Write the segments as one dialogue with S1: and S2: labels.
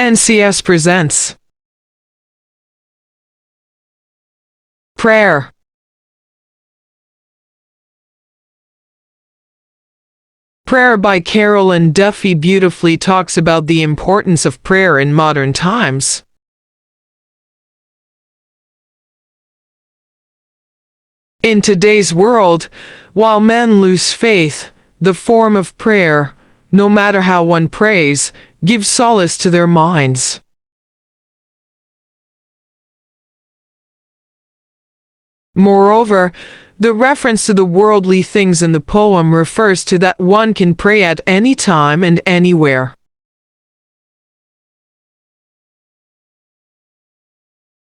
S1: NCS presents Prayer. Prayer by Carolyn Duffy beautifully talks about the importance of prayer in modern times. In today's world, while men lose faith, the form of prayer, no matter how one prays, gives solace to their minds. Moreover, the reference to the worldly things in the poem refers to that one can pray at any time and anywhere.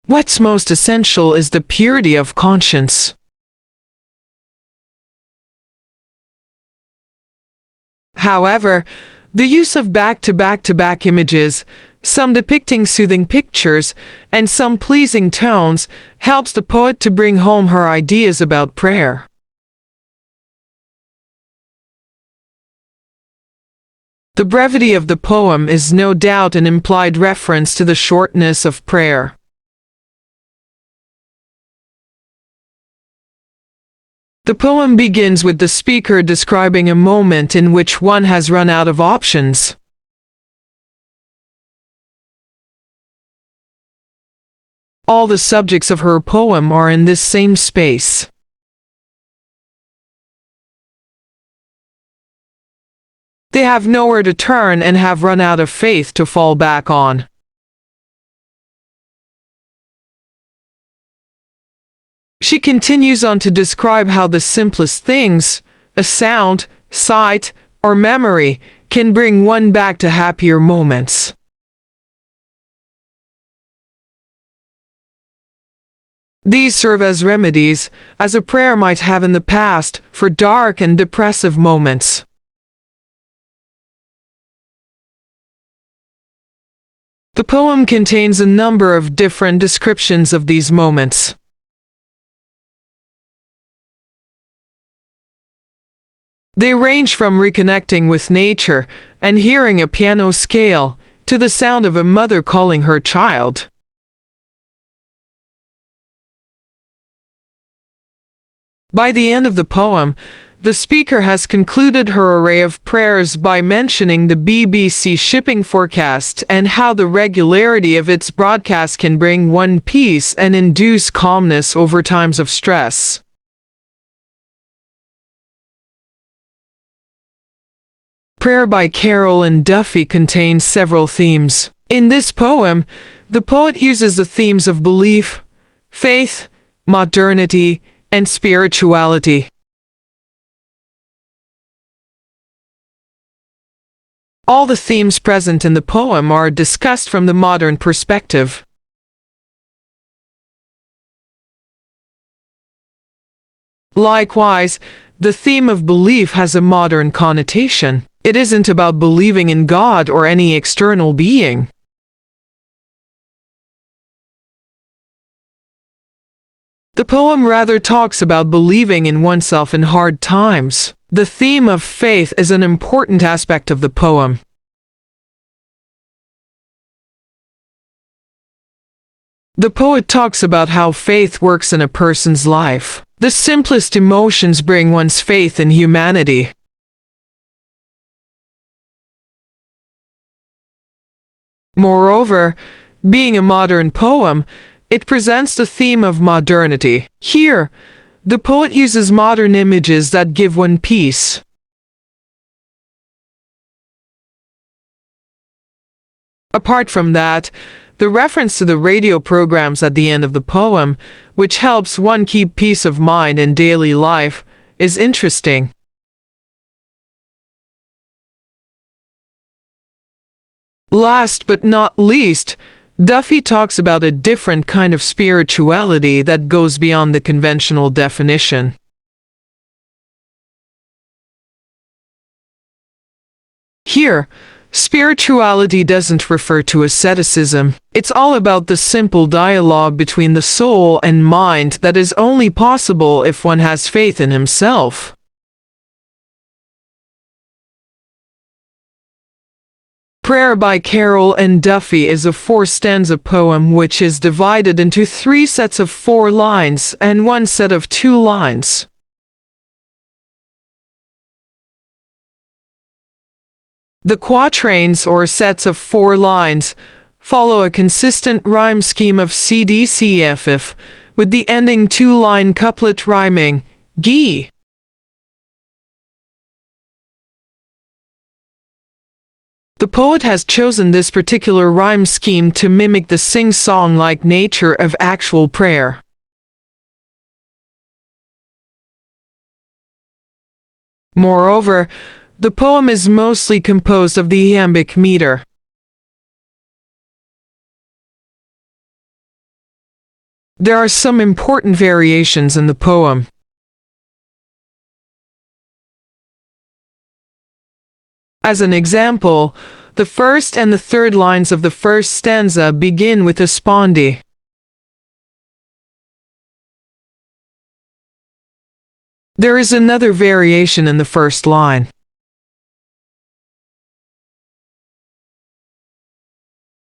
S1: What's most essential is the purity of conscience. However, the use of back-to-back images, some depicting soothing pictures, and some pleasing tones, helps the poet to bring home her ideas about prayer. The brevity of the poem is no doubt an implied reference to the shortness of prayer. The poem begins with the speaker describing a moment in which one has run out of options. All the subjects of her poem are in this same space. They have nowhere to turn and have run out of faith to fall back on. She continues on to describe how the simplest things, a sound, sight, or memory, can bring one back to happier moments. These serve as remedies, as a prayer might have in the past, for dark and depressive moments. The poem contains a number of different descriptions of these moments. They range from reconnecting with nature and hearing a piano scale to the sound of a mother calling her child. By the end of the poem, the speaker has concluded her array of prayers by mentioning the BBC shipping forecast and how the regularity of its broadcast can bring one peace and induce calmness over times of stress. Prayer by Carolyn Duffy contains several themes. In this poem, the poet uses the themes of belief, faith, modernity, and spirituality. All the themes present in the poem are discussed from the modern perspective. Likewise, the theme of belief has a modern connotation. It isn't about believing in God or any external being. The poem rather talks about believing in oneself in hard times. The theme of faith is an important aspect of the poem. The poet talks about how faith works in a person's life. The simplest emotions bring one's faith in humanity. Moreover, being a modern poem, it presents the theme of modernity. Here, the poet uses modern images that give one peace. Apart from that, the reference to the radio programs at the end of the poem, which helps one keep peace of mind in daily life, is interesting. Last but not least, Duffy talks about a different kind of spirituality that goes beyond the conventional definition. Here, spirituality doesn't refer to asceticism. It's all about the simple dialogue between the soul and mind that is only possible if one has faith in himself. Prayer by Carol and Duffy is a four-stanza poem which is divided into 3 sets of 4 lines and 1 set of 2 lines. The quatrains, or sets of 4 lines, follow a consistent rhyme scheme of CDCFF, with the ending 2-line couplet rhyming "gi". The poet has chosen this particular rhyme scheme to mimic the sing-song-like nature of actual prayer. Moreover, the poem is mostly composed of the iambic meter. There are some important variations in the poem. As an example, the first and the third lines of the first stanza begin with a spondee. There is another variation in the first line.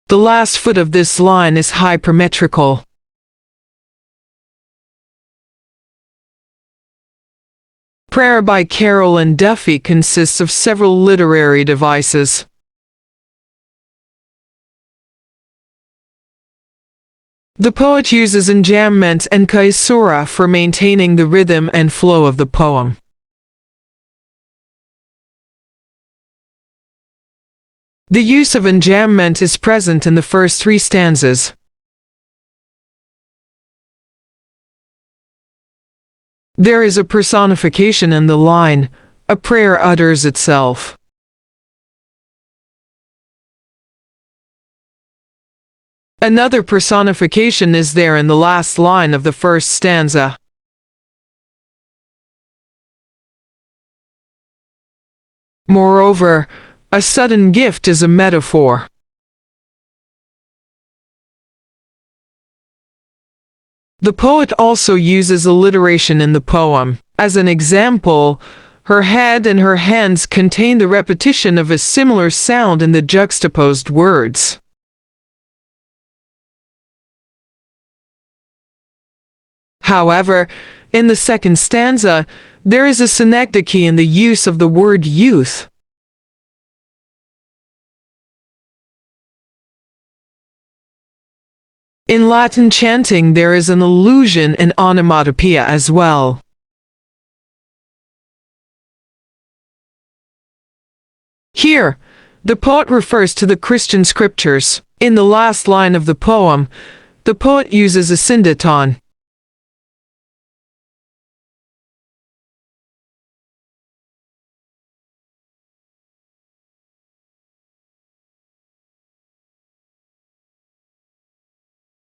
S1: The last foot of this line is hypermetrical. Prayer by Carol and Duffy consists of several literary devices. The poet uses enjambment and caesura for maintaining the rhythm and flow of the poem. The use of enjambment is present in the first 3 stanzas. There is a personification in the line, "A prayer utters itself." Another personification is there in the last line of the first stanza. Moreover, a sudden gift is a metaphor. The poet also uses alliteration in the poem. As an example, her head and her hands contain the repetition of a similar sound in the juxtaposed words. However, in the second stanza, there is a synecdoche in the use of the word youth. In Latin chanting, there is an allusion in onomatopoeia as well. Here, the poet refers to the Christian scriptures. In the last line of the poem, the poet uses a syndeton,